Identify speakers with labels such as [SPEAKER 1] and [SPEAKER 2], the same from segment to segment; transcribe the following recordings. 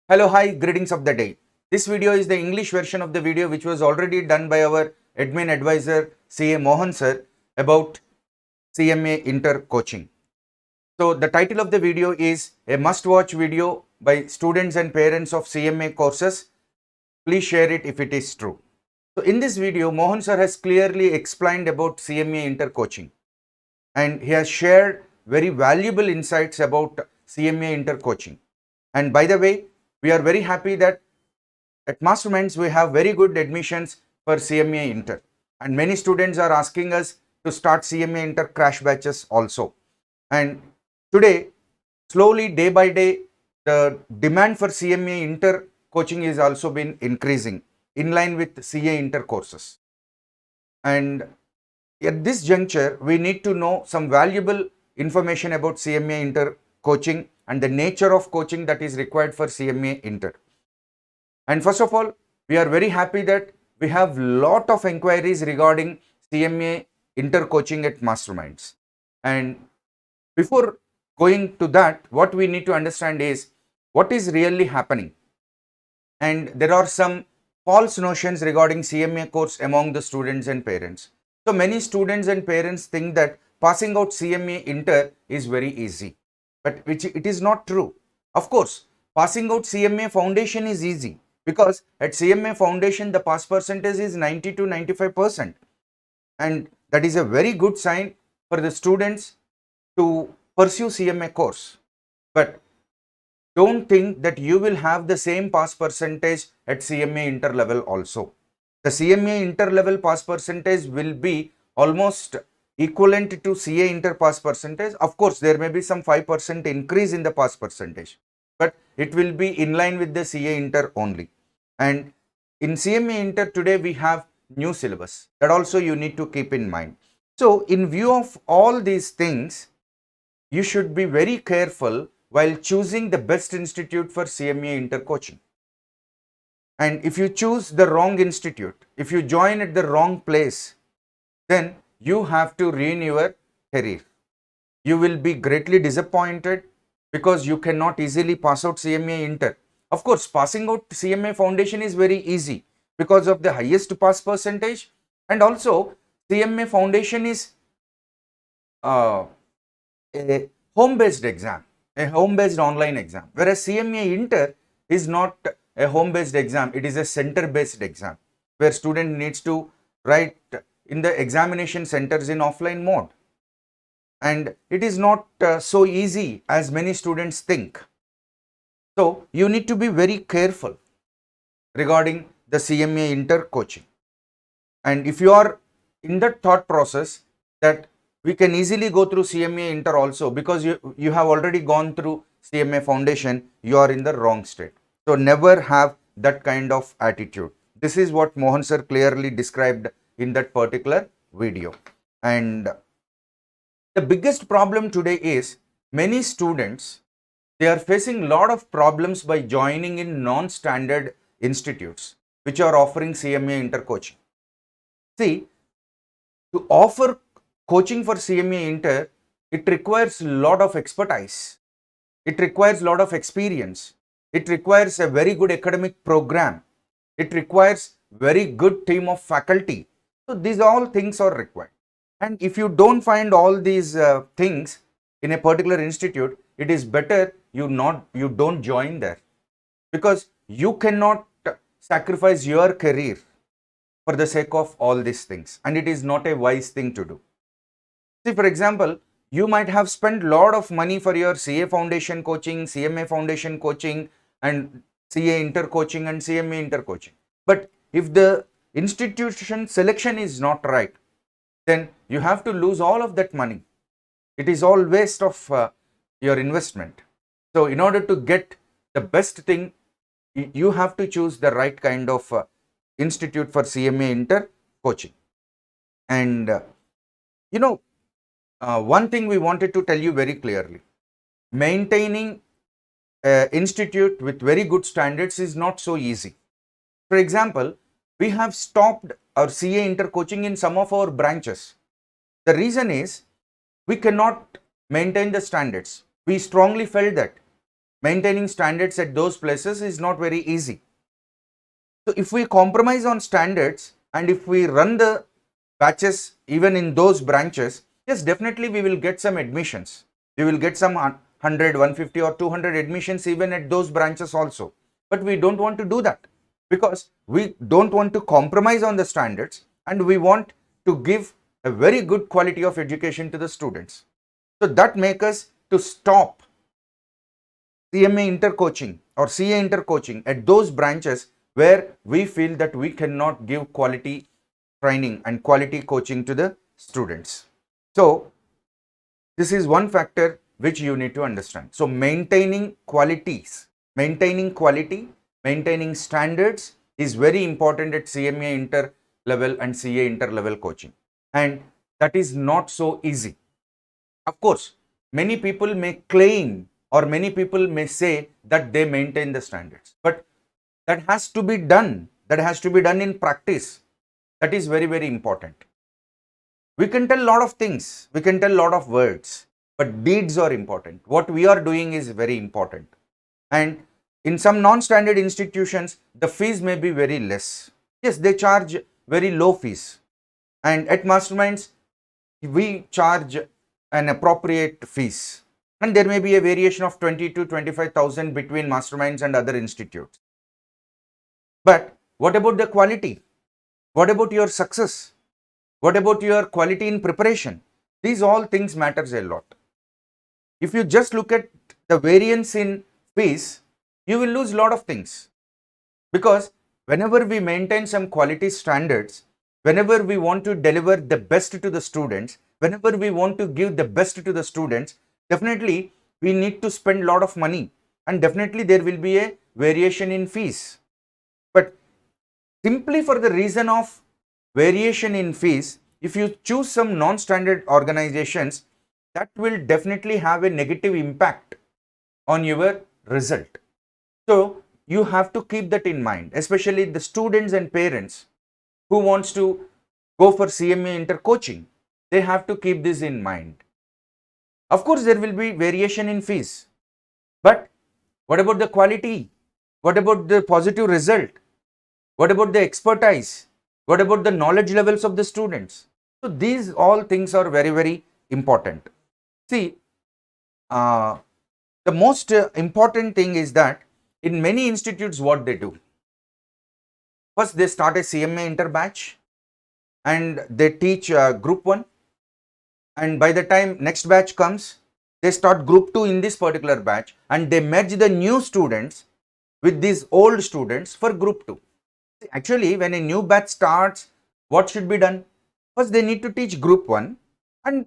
[SPEAKER 1] Hello, hi, greetings of the day. This video is the English version of the video which was already done by our admin advisor CA Mohan sir about CMA Inter coaching. So the title of the video is a must watch video by students and parents of CMA courses. Please share it if it is true. So in this video, Mohan sir has clearly explained about CMA Inter coaching and he has shared very valuable insights about CMA Inter coaching. And by the way, we are very happy that at Masterminds we have very good admissions for CMA Inter, and many students are asking us to start CMA Inter crash batches also. And today, slowly day by day, the demand for CMA Inter coaching is also been increasing in line with CA Inter courses. And at this juncture, we need to know some valuable information about CMA Inter coaching and the nature of coaching that is required for CMA Inter. And first of all, we are very happy that we have lot of inquiries regarding CMA Inter coaching at Masterminds. And before going to that, what we need to understand is what is really happening. And there are some false notions regarding CMA course among the students and parents. So many students and parents think that passing out CMA Inter is very easy, but which it is not true. Of course, passing out CMA Foundation is easy because at CMA Foundation the pass percentage is 90 to 95%, and that is a very good sign for the students to pursue CMA course. But don't think that you will have the same pass percentage at CMA Inter level also. The CMA Inter level pass percentage will be almost equivalent to CA Inter pass percentage. Of course, there may be some 5% increase in the pass percentage, but it will be in line with the CA Inter only. And in CMA Inter today we have new syllabus, that also you need to keep in mind. So in view of all these things, you should be very careful while choosing the best institute for CMA Inter coaching. And if you choose the wrong institute, if you join at the wrong place, then you have to ruin your career. You will be greatly disappointed because you cannot easily pass out CMA Inter. Of course, passing out CMA Foundation is very easy because of the highest pass percentage, and also CMA Foundation is a home-based exam, a home-based online exam, whereas CMA Inter is not a home-based exam, it is a center-based exam where student needs to write in the examination centers in offline mode. And it is not so easy as many students think. So you need to be very careful regarding the CMA Inter coaching. And if you are in that thought process that we can easily go through CMA Inter also because you have already gone through CMA Foundation, you are in the wrong state. So never have that kind of attitude. This is what Mohan sir clearly described in that particular video. And the biggest problem today is many students, they are facing a lot of problems by joining in non-standard institutes which are offering CMA Inter coaching. See, to offer coaching for CMA Inter, it requires a lot of expertise. It requires a lot of experience. It requires a very good academic program. It requires very good team of faculty. So these all things are required. And if you don't find all these things in a particular institute, it is better you don't join there, because you cannot sacrifice your career for the sake of all these things, and it is not a wise thing to do. See, for example, you might have spent a lot of money for your CA Foundation coaching, CMA Foundation coaching, and CA Inter coaching and CMA Inter coaching. But if the institution selection is not right, then you have to lose all of that money. It is all waste of your investment. So in order to get the best thing, you have to choose the right kind of institute for CMA Inter coaching. And one thing we wanted to tell you very clearly, maintaining an institute with very good standards is not so easy. For example, we have stopped our CA Inter coaching in some of our branches. The reason is we cannot maintain the standards. We strongly felt that maintaining standards at those places is not very easy. So if we compromise on standards and if we run the batches even in those branches, yes, definitely we will get some admissions. We will get some 100, 150 or 200 admissions even at those branches also. But we don't want to do that because we don't want to compromise on the standards and we want to give a very good quality of education to the students. So that makes us to stop CMA intercoaching or CA intercoaching at those branches where we feel that we cannot give quality training and quality coaching to the students. So this is one factor which you need to understand. So maintaining qualities, maintaining quality, maintaining standards is very important at CMA inter level and CA inter level coaching, and that is not so easy. Of course, many people may claim or many people may say that they maintain the standards, but that has to be done. That has to be done in practice. That is very, very important. We can tell a lot of things, we can tell a lot of words, but deeds are important. What we are doing is very important. And in some non-standard institutions, the fees may be very less. Yes, they charge very low fees. And at Masterminds, we charge an appropriate fees. And there may be a variation of 20 to 25,000 between Masterminds and other institutes. But what about the quality? What about your success? What about your quality in preparation? These all things matters a lot. If you just look at the variance in fees, you will lose a lot of things. Because whenever we maintain some quality standards, whenever we want to deliver the best to the students, whenever we want to give the best to the students, definitely we need to spend a lot of money and definitely there will be a variation in fees. But simply for the reason of variation in fees, if you choose some non-standard organizations, that will definitely have a negative impact on your result. So you have to keep that in mind, especially the students and parents who wants to go for CMA intercoaching. They have to keep this in mind. Of course, there will be variation in fees, but what about the quality? What about the positive result? What about the expertise? What about the knowledge levels of the students? So these all things are very, very important. See, the most important thing is that in many institutes, what they do, first they start a CMA inter batch and they teach group 1, and by the time next batch comes, they start group 2 in this particular batch and they merge the new students with these old students for group 2. Actually, when a new batch starts, what should be done? First, they need to teach group 1 and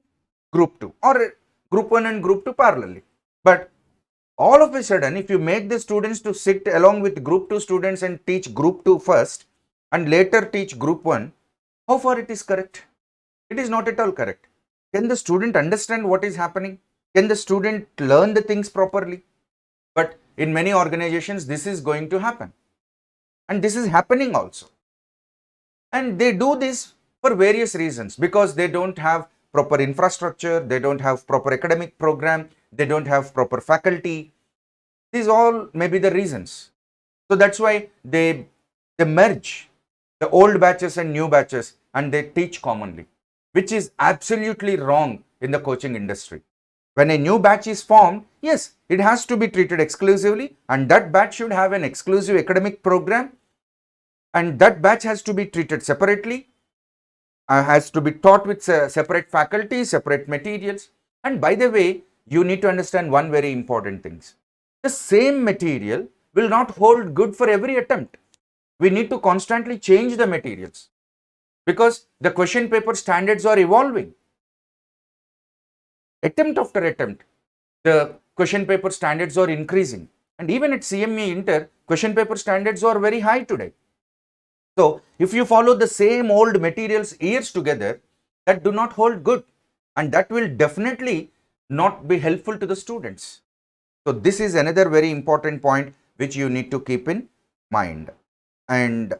[SPEAKER 1] group 2, or group 1 and group 2 parallelly. But all of a sudden, if you make the students to sit along with group 2 students and teach group 2 first and later teach group 1, how far it is correct? It is not at all correct. Can the student understand what is happening? Can the student learn the things properly? But in many organizations, this is going to happen. And this is happening also. And they do this for various reasons, because they don't have proper infrastructure, they don't have proper academic program, they don't have proper faculty. These all may be the reasons. So that's why they merge the old batches and new batches and they teach commonly, which is absolutely wrong in the coaching industry. When a new batch is formed, yes, it has to be treated exclusively, and that batch should have an exclusive academic program, and that batch has to be treated separately, has to be taught with separate faculty, separate materials. And by the way, you need to understand one very important thing. The same material will not hold good for every attempt. We need to constantly change the materials because the question paper standards are evolving. Attempt after attempt, the question paper standards are increasing. And even at CMA Inter, question paper standards are very high today. So if you follow the same old materials years together, that do not hold good, and that will definitely not be helpful to the students. So this is another very important point which you need to keep in mind. And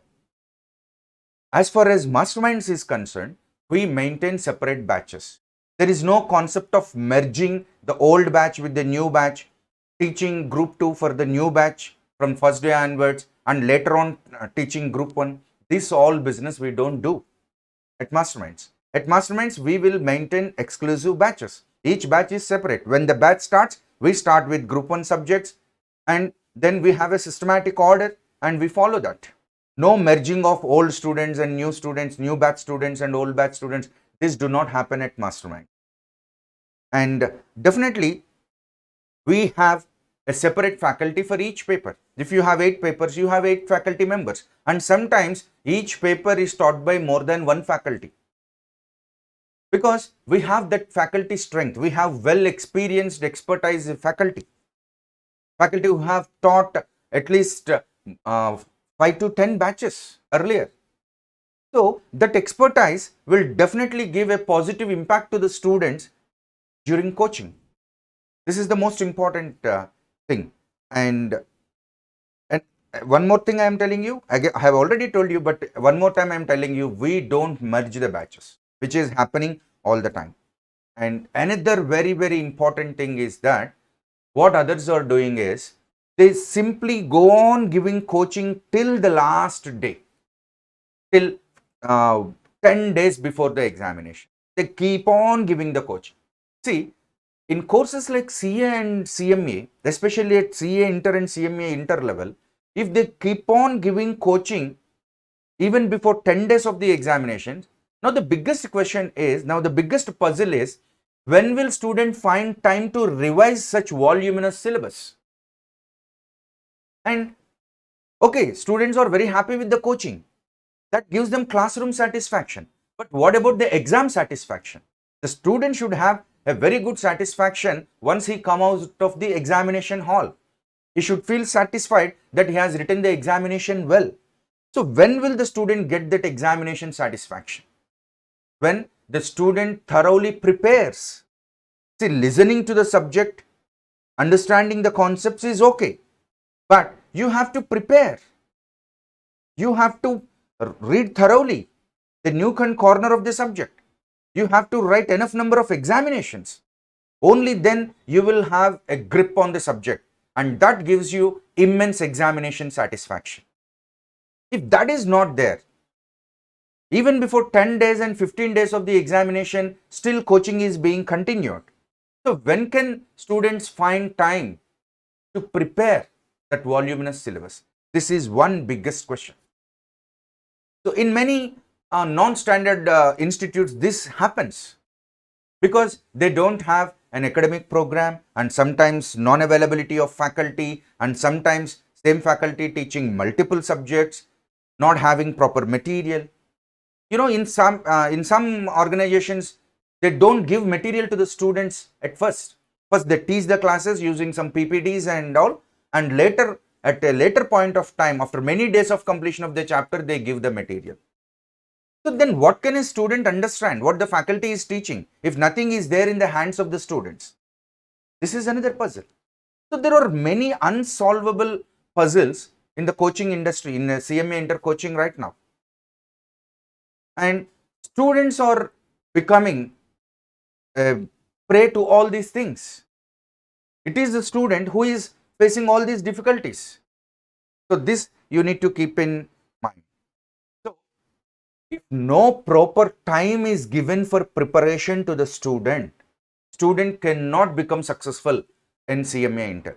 [SPEAKER 1] as far as Masterminds is concerned, we maintain separate batches. There is no concept of merging the old batch with the new batch. teaching group 2 for the new batch from first day onwards, and later on teaching group 1. This all business we don't do at Masterminds. At Masterminds, we will maintain exclusive batches. Each batch is separate. When the batch starts, we start with group 1 subjects, and then we have a systematic order and we follow that. No merging of old students and new students, new batch students and old batch students. This do not happen at Mastermind. And definitely, we have a separate faculty for each paper. If you have 8 papers, you have 8 faculty members. And sometimes each paper is taught by more than one faculty. Because we have that faculty strength. We have well experienced expertise faculty. Faculty who have taught at least 5 to 10 batches earlier. So that expertise will definitely give a positive impact to the students during coaching. This is the most important thing. And one more thing I am telling you, I have already told you, but one more time I am telling you, we don't merge the batches, which is happening all the time. And another very, very important thing is that what others are doing is they simply go on giving coaching till the last day, till 10 days before the examination. They keep on giving the coaching. See, in courses like CA and CMA, especially at CA Inter and CMA Inter level, if they keep on giving coaching even before 10 days of the examination, now the biggest question is, now the biggest puzzle is, when will student find time to revise such voluminous syllabus? And okay, students are very happy with the coaching. That gives them classroom satisfaction. But what about the exam satisfaction? The student should have a very good satisfaction once he comes out of the examination hall. He should feel satisfied that he has written the examination well. So when will the student get that examination satisfaction? When the student thoroughly prepares. See, listening to the subject, understanding the concepts is okay, but you have to prepare. You have to read thoroughly the nook and corner of the subject. You have to write enough number of examinations. Only then you will have a grip on the subject, and that gives you immense examination satisfaction. If that is not there, even before 10 days and 15 days of the examination, still coaching is being continued. So when can students find time to prepare that voluminous syllabus? This is one biggest question. So in many non-standard institutes, this happens because they don't have an academic program, and sometimes non-availability of faculty, and sometimes same faculty teaching multiple subjects, not having proper material. You know, in some organizations, they don't give material to the students at first. First, they teach the classes using some PPTs and all, and later, at a later point of time, after many days of completion of the chapter, they give the material. So then what can a student understand what the faculty is teaching if nothing is there in the hands of the students? This is another puzzle. So there are many unsolvable puzzles in the coaching industry, in CMA Inter coaching right now. And students are becoming prey to all these things. It is the student who is facing all these difficulties. So this you need to keep in mind. So if no proper time is given for preparation to the student cannot become successful in CMA Inter.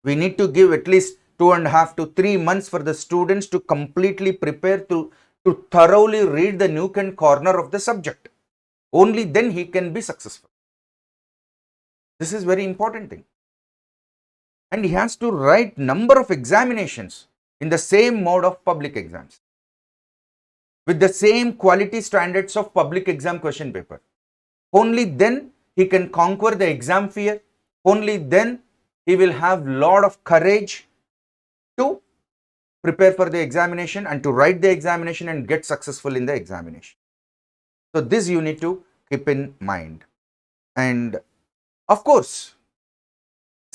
[SPEAKER 1] We need to give at least 2.5 to 3 months for the students to completely prepare to thoroughly read the nook and corner of the subject. Only then he can be successful. This is very important thing. And he has to write number of examinations in the same mode of public exams, with the same quality standards of public exam question paper. Only then he can conquer the exam fear. Only then he will have lot of courage to prepare for the examination and to write the examination and get successful in the examination. So this you need to keep in mind. And of course,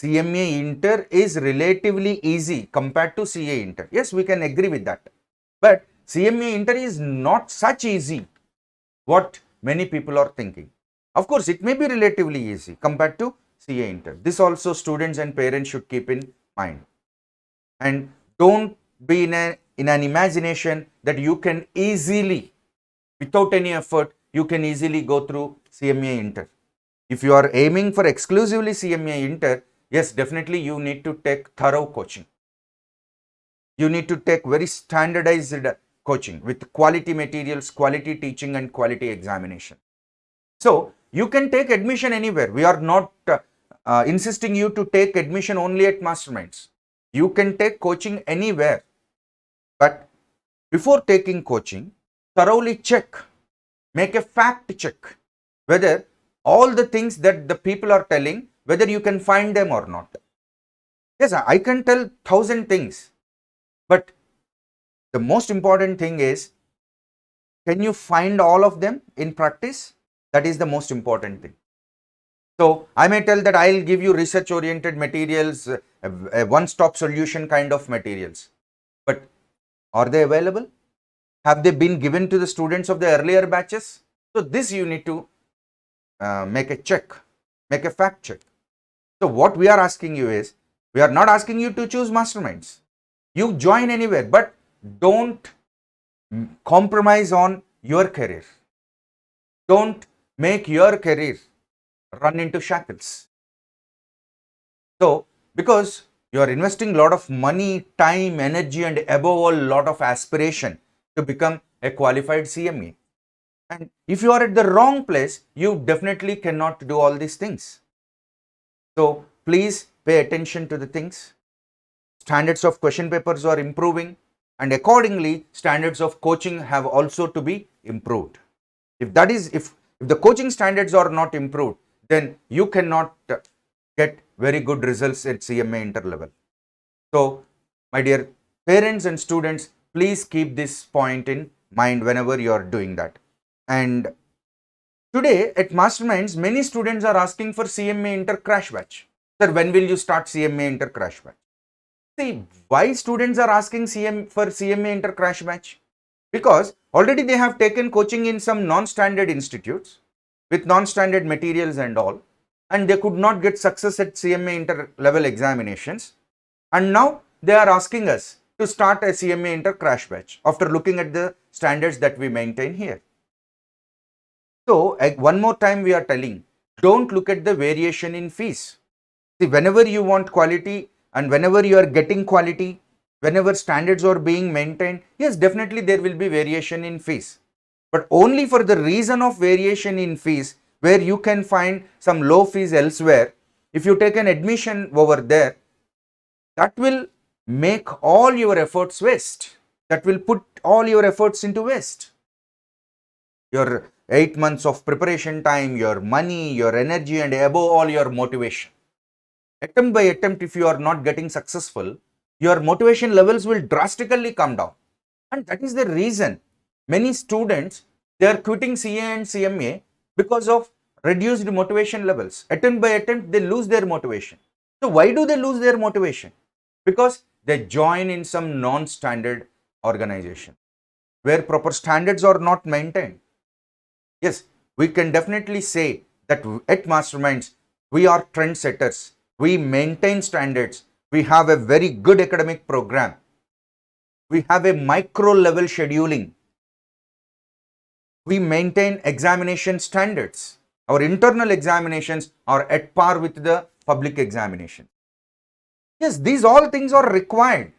[SPEAKER 1] CMA Inter is relatively easy compared to CA Inter. Yes, we can agree with that. But CMA Inter is not such easy what many people are thinking. Of course, it may be relatively easy compared to CA Inter. This also students and parents should keep in mind. And don't be in an imagination that you can easily, without any effort, you can easily go through CMA Inter. If you are aiming for exclusively CMA Inter, yes, definitely you need to take thorough coaching. You need to take very standardized coaching with quality materials, quality teaching and quality examination. So you can take admission anywhere. We are not insisting you to take admission only at Masterminds. You can take coaching anywhere. But before taking coaching, thoroughly check, make a fact check whether all the things that the people are telling, whether you can find them or not. Yes, I can tell 1,000 things, but the most important thing is, can you find all of them in practice? That is the most important thing. So I may tell that I'll give you research oriented materials, a one-stop solution kind of materials, but are they available? Have they been given to the students of the earlier batches? So this you need to make a check, make a fact check. So what we are asking you is, we are not asking you to choose Masterminds. You join anywhere, but don't compromise on your career. Don't make your career run into shackles. So, because you are investing a lot of money, time, energy, and above all, lot of aspiration to become a qualified CMA. And if you are at the wrong place, you definitely cannot do all these things. So, please pay attention to the things. Standards of question papers are improving, and accordingly, standards of coaching have also to be improved. If the coaching standards are not improved, then you cannot get very good results at CMA Inter level. So, my dear parents and students, please keep this point in mind whenever you are doing that. And today at Masterminds, many students are asking for CMA Inter crash batch. Sir, when will you start CMA Inter crash batch? See, why students are asking for CMA Inter crash batch? Because already they have taken coaching in some non-standard institutes with non-standard materials and all, and they could not get success at CMA Inter level examinations, and now they are asking us to start a CMA Inter crash batch after looking at the standards that we maintain here. So one more time we are telling, don't look at the variation in fees. See, whenever you want quality and whenever you are getting quality, whenever standards are being maintained, yes, definitely there will be variation in fees, but only for the reason of variation in fees, where you can find some low fees elsewhere. If you take an admission over there, that will make all your efforts waste. That will put all your efforts into waste. Your 8 months of preparation time, your money, your energy, and above all, your motivation. Attempt by attempt, if you are not getting successful, your motivation levels will drastically come down. And that is the reason many students, they are quitting CA and CMA because of reduced motivation levels. Attempt by attempt, they lose their motivation. So why do they lose their motivation? Because they join in some non-standard organization where proper standards are not maintained. Yes, we can definitely say that at Masterminds, we are trendsetters. We maintain standards. We have a very good academic program. We have a micro level scheduling. We maintain examination standards. Our internal examinations are at par with the public examination. Yes, these all things are required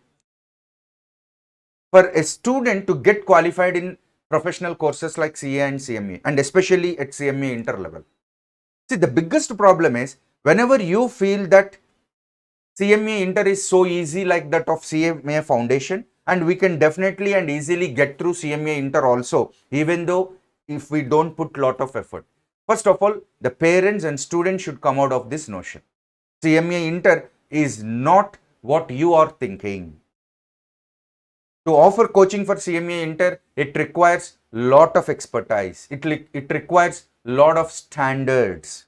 [SPEAKER 1] for a student to get qualified in professional courses like CA and CMA, and especially at CMA Inter level. See, the biggest problem is whenever you feel that CMA Inter is so easy like that of CMA Foundation, and we can definitely and easily get through CMA Inter also, even though if we don't put lot of effort. First of all, the parents and students should come out of this notion. CMA Inter is not what you are thinking. To offer coaching for CMA Inter, it requires lot of expertise. It requires lot of standards.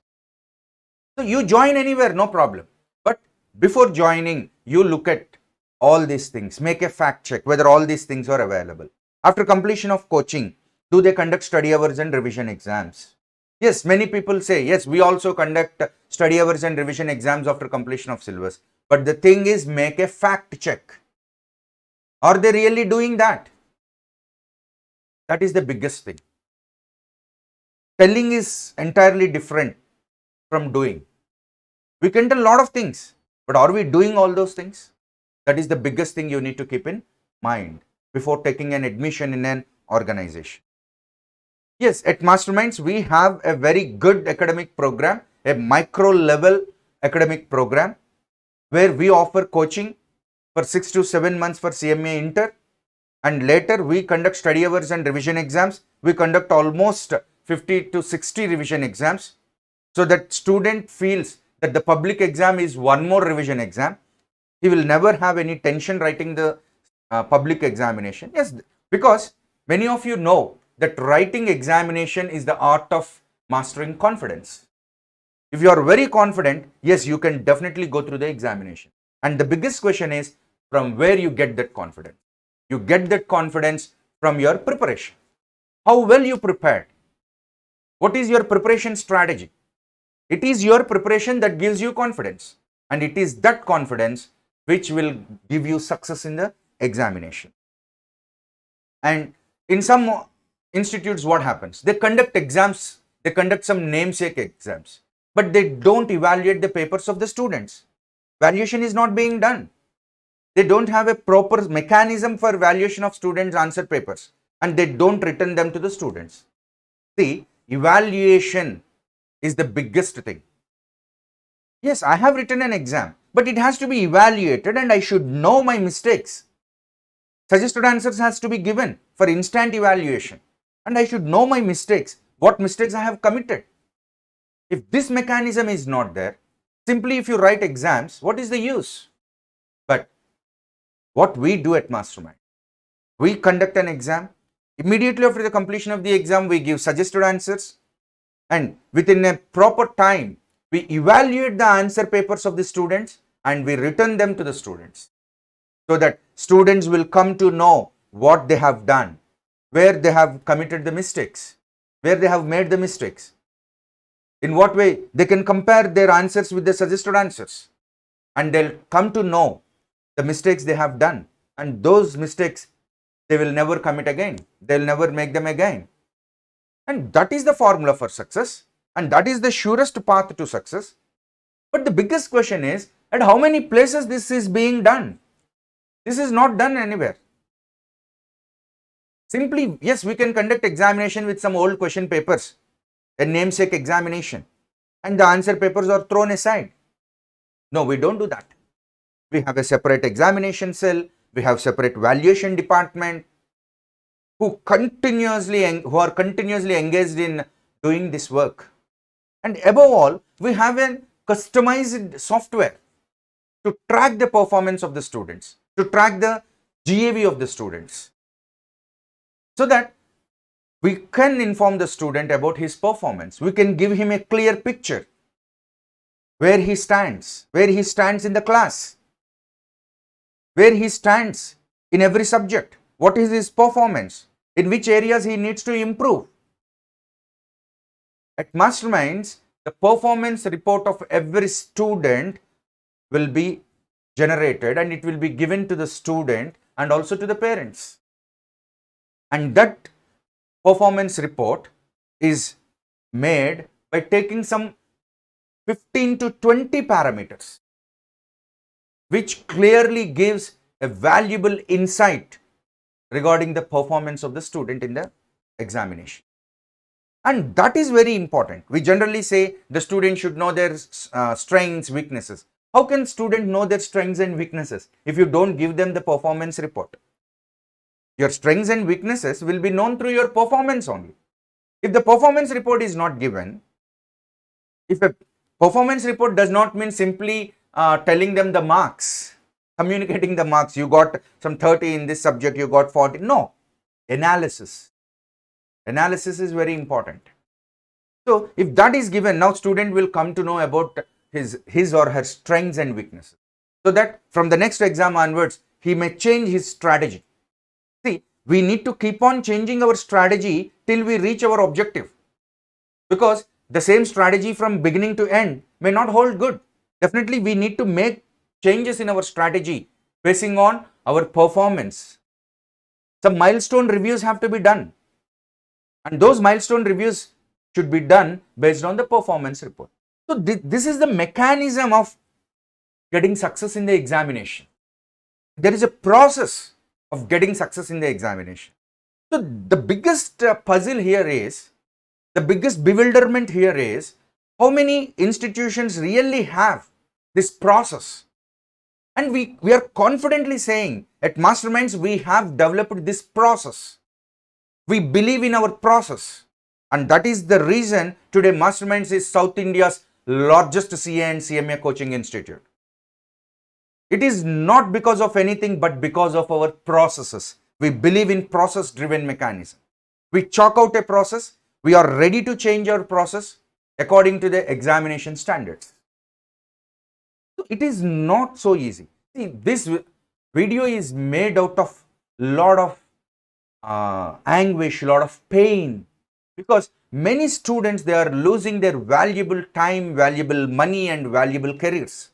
[SPEAKER 1] So you join anywhere, no problem. But before joining, you look at all these things. Make a fact check whether all these things are available. After completion of coaching, do they conduct study hours and revision exams? Yes, many people say, yes, we also conduct study hours and revision exams after completion of syllabus. But the thing is, make a fact check. Are they really doing that? That is the biggest thing. Telling is entirely different from doing. We can tell a lot of things, but are we doing all those things? That is the biggest thing you need to keep in mind before taking an admission in an organization. Yes, at Masterminds, we have a very good academic program, a micro level academic program where we offer coaching for 6 to 7 months for CMA Inter, and later we conduct study hours and revision exams. We conduct almost 50 to 60 revision exams so that student feels that the public exam is one more revision exam. He will never have any tension writing the public examination. Yes, because many of you know that writing examination is the art of mastering confidence. If you are very confident, yes, you can definitely go through the examination. And the biggest question is from where you get that confidence. You get that confidence from your preparation. How well you prepared. What is your preparation strategy? It is your preparation that gives you confidence. And it is that confidence which will give you success in the examination. And in some institutes, what happens? They conduct exams, they conduct some namesake exams, but they don't evaluate the papers of the students. Valuation is not being done. They don't have a proper mechanism for valuation of students' answer papers, and they don't return them to the students. See, evaluation is the biggest thing. Yes, I have written an exam, but it has to be evaluated and I should know my mistakes. Suggested answers has to be given for instant evaluation and I should know my mistakes, what mistakes I have committed. If this mechanism is not there, simply if you write exams, what is the use? But what we do at Mastermind, we conduct an exam. Immediately after the completion of the exam, we give suggested answers, and within a proper time, we evaluate the answer papers of the students and we return them to the students so that students will come to know what they have done, where they have committed the mistakes, where they have made the mistakes, in what way they can compare their answers with the suggested answers, and they'll come to know the mistakes they have done, and those mistakes they will never commit again. They'll never make them again. And that is the formula for success, and that is the surest path to success. But the biggest question is, at how many places this is being done? This is not done anywhere. Simply, yes, we can conduct examination with some old question papers, a namesake examination, and the answer papers are thrown aside. No, we don't do that. We have a separate examination cell, we have separate valuation department who are continuously engaged in doing this work. And above all, we have a customized software to track the performance of the students, to track the GAV of the students, so that we can inform the student about his performance. We can give him a clear picture where he stands in the class, where he stands in every subject, what is his performance, in which areas he needs to improve. At Masterminds, the performance report of every student will be generated and it will be given to the student and also to the parents. And that performance report is made by taking some 15 to 20 parameters, which clearly gives a valuable insight regarding the performance of the student in the examination. And that is very important. We generally say the student should know their strengths, weaknesses. How can student know their strengths and weaknesses if you don't give them the performance report? Your strengths and weaknesses will be known through your performance only. If the performance report is not given, if a performance report does not mean simply telling them the marks, communicating the marks, you got some 30 in this subject, you got 40. No, analysis. Analysis is very important. So if that is given, now student will come to know about his or her strengths and weaknesses, so that from the next exam onwards, he may change his strategy. See, we need to keep on changing our strategy till we reach our objective. because the same strategy from beginning to end may not hold good. Definitely, we need to make changes in our strategy basing on our performance. Some milestone reviews have to be done, and those milestone reviews should be done based on the performance report. So, this is the mechanism of getting success in the examination. There is a process of getting success in the examination. So, the biggest puzzle here is, the biggest bewilderment here is, how many institutions really have this process? And we are confidently saying at Masterminds we have developed this process. We believe in our process. And that is the reason today Masterminds is South India's largest CA and CMA coaching institute. It is not because of anything but because of our processes. We believe in process driven mechanism. We chalk out a process. We are ready to change our process according to the examination standards. So it is not so easy. See, this video is made out of lot of anguish, lot of pain, because many students, they are losing their valuable time, valuable money and valuable careers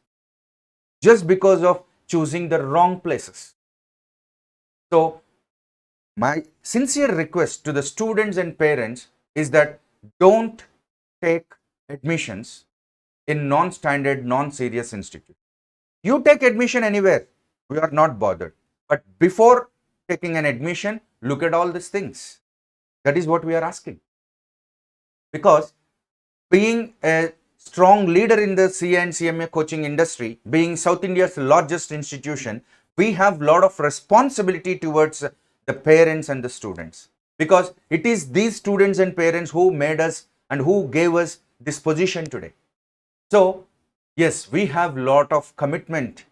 [SPEAKER 1] just because of choosing the wrong places. So my sincere request to the students and parents is that don't take admissions in non-standard, non-serious institute. You take admission anywhere, we are not bothered. But before taking an admission, look at all these things. That is what we are asking. Because being a strong leader in the CA and CMA coaching industry, being South India's largest institution, we have a lot of responsibility towards the parents and the students. Because it is these students and parents who made us and who gave us this position today. So, yes, we have a lot of commitment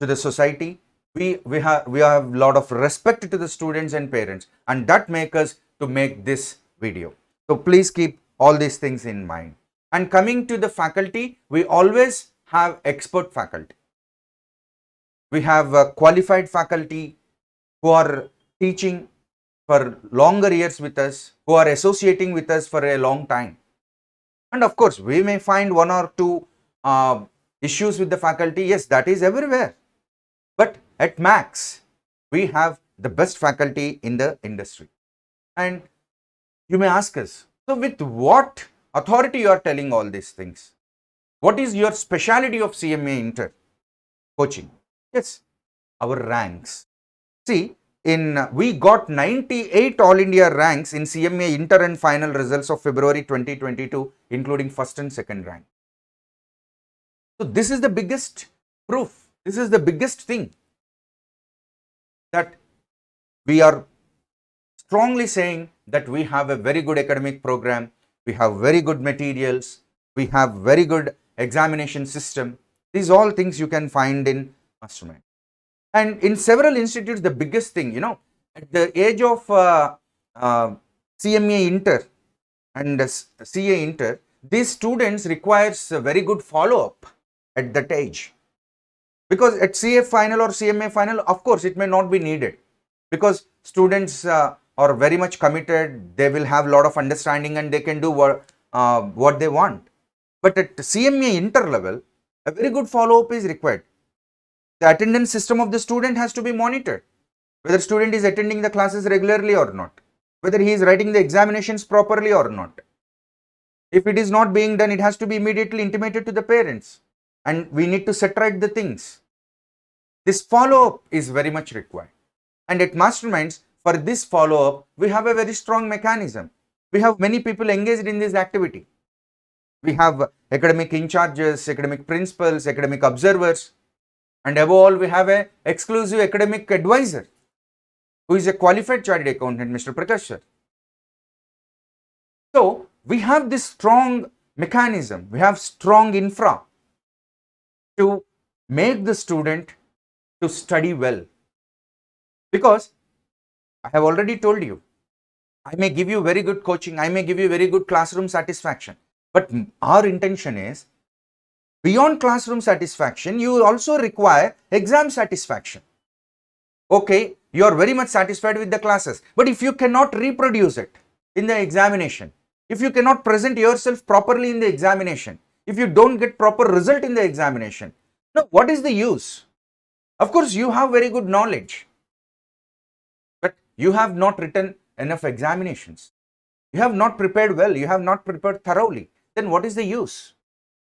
[SPEAKER 1] to the society. We have a lot of respect to the students and parents, and that makes us to make this video. So please keep all these things in mind. And coming to the faculty, we always have expert faculty. We have qualified faculty who are teaching for longer years with us, who are associating with us for a long time. And of course, we may find one or two issues with the faculty. Yes, that is everywhere. But at Max, we have the best faculty in the industry. And you may ask us, so with what authority you are telling all these things? What is your speciality of CMA Inter coaching? Yes, our ranks. See, we got 98 All India ranks in CMA Inter and final results of February 2022, including first and second rank. So this is the biggest proof. This is the biggest thing that we are strongly saying that we have a very good academic program, we have very good materials, we have very good examination system. These all things you can find in Mastermind. And in several institutes, the biggest thing, at the age of CMA Inter and CA Inter, these students requires a very good follow-up at that age. Because at CA final or CMA final, of course, it may not be needed, because students are very much committed, they will have a lot of understanding and they can do what they want. But at CMA Inter level, a very good follow-up is required. The attendance system of the student has to be monitored, whether student is attending the classes regularly or not, whether he is writing the examinations properly or not. If it is not being done, it has to be immediately intimated to the parents, and we need to set right the things. This follow-up is very much required. And at Masterminds, for this follow-up, we have a very strong mechanism. We have many people engaged in this activity. We have academic in charges, academic principals, academic observers, and above all, we have an exclusive academic advisor who is a qualified chartered accountant, Mr. Prakash sir. So, we have this strong mechanism, we have strong infra to make the student to study well. Because I have already told you, I may give you very good coaching, I may give you very good classroom satisfaction, but our intention is, beyond classroom satisfaction, you also require exam satisfaction. Okay, you are very much satisfied with the classes, but if you cannot reproduce it in the examination, if you cannot present yourself properly in the examination, if you don't get proper result in the examination, now what is the use? Of course, you have very good knowledge, but you have not written enough examinations. You have not prepared well, you have not prepared thoroughly. Then what is the use?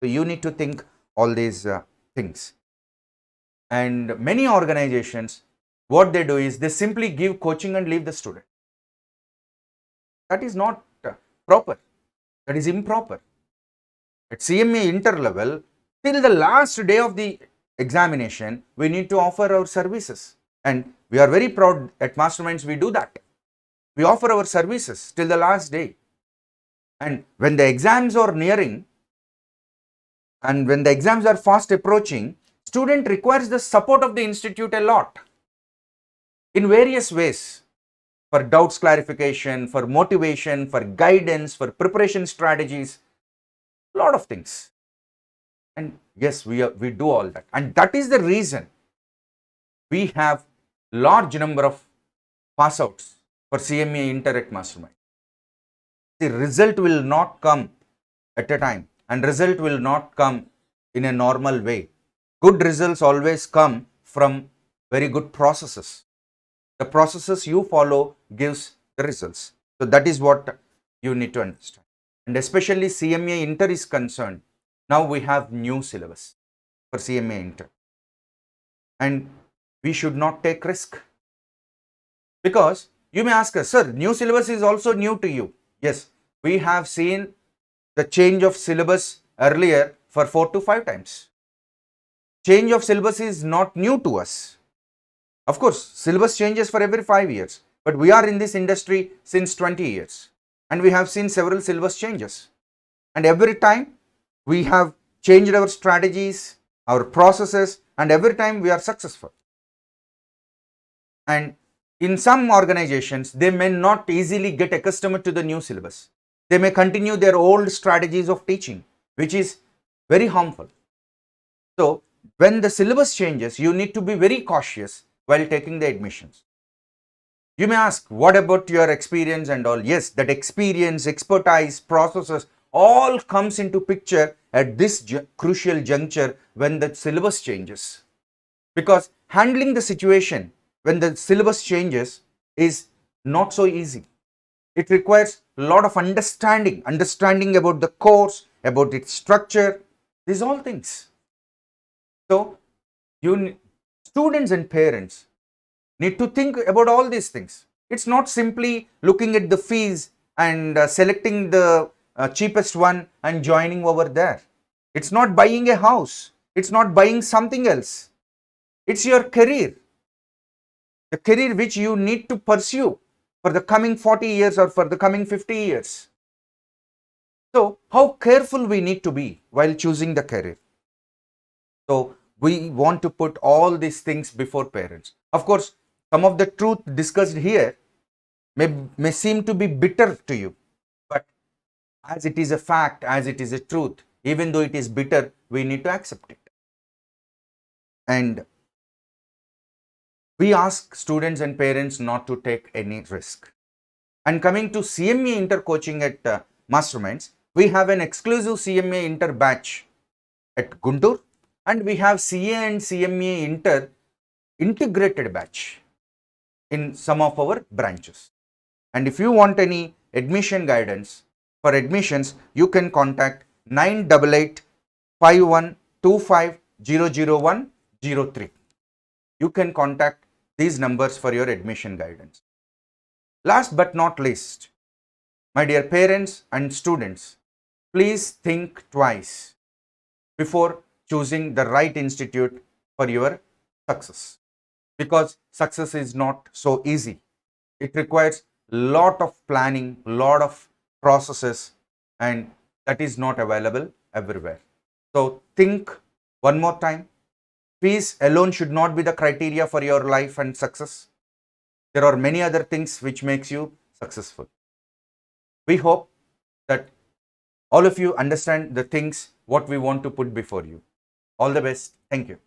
[SPEAKER 1] So you need to think all these things. And many organizations, what they do is they simply give coaching and leave the student. That is not proper. That is improper. At CMA inter level, till the last day of the examination, we need to offer our services. And we are very proud at Masterminds, we do that. We offer our services till the last day. And when the exams are nearing, and when the exams are fast approaching, student requires the support of the institute a lot in various ways, for doubts clarification, for motivation, for guidance, for preparation strategies, a lot of things. And yes, we do all that. And that is the reason we have large number of pass outs for CMA Inter at Mastermind. The result will not come at a time, and result will not come in a normal way. Good results always come from very good processes. The processes you follow gives the results. So that is what you need to understand. And especially CMA Inter is concerned, now we have new syllabus for CMA Inter. And we should not take risk. Because you may ask us, sir, new syllabus is also new to you. Yes, we have seen the change of syllabus earlier for 4 to 5 times. Change of syllabus is not new to us. Of course, syllabus changes for every 5 years, but we are in this industry since 20 years and we have seen several syllabus changes. And every time we have changed our strategies, our processes, and every time we are successful. And in some organizations, they may not easily get accustomed to the new syllabus. They may continue their old strategies of teaching, which is very harmful. So, when the syllabus changes, you need to be very cautious while taking the admissions. You may ask, what about your experience and all? Yes, that experience, expertise, processes, all comes into picture at this crucial juncture when the syllabus changes. Because handling the situation when the syllabus changes is not so easy. It requires a lot of understanding about the course, about its structure, these all things. So, students and parents need to think about all these things. It's not simply looking at the fees and selecting the cheapest one and joining over there. It's not buying a house. It's not buying something else. It's your career. The career which you need to pursue for the coming 40 years or for the coming 50 years. So, how careful we need to be while choosing the career. So, we want to put all these things before parents. Of course, some of the truth discussed here may seem to be bitter to you, but as it is a fact, as it is a truth, even though it is bitter, we need to accept it. And we ask students and parents not to take any risk. And coming to CMA Inter coaching at Masterminds, we have an exclusive CMA Inter batch at Guntur, and we have CA and CMA Inter integrated batch in some of our branches. And if you want any admission guidance, for admissions, you can contact 988 5125 00103. You can contact these numbers for your admission guidance. Last but not least, my dear parents and students, please think twice before choosing the right institute for your success. Because success is not so easy. It requires lot of planning, lot of processes, and that is not available everywhere. So think one more time. Fees alone should not be the criteria for your life and success. There are many other things which makes you successful. We hope that all of you understand the things what we want to put before you. All the best. Thank you.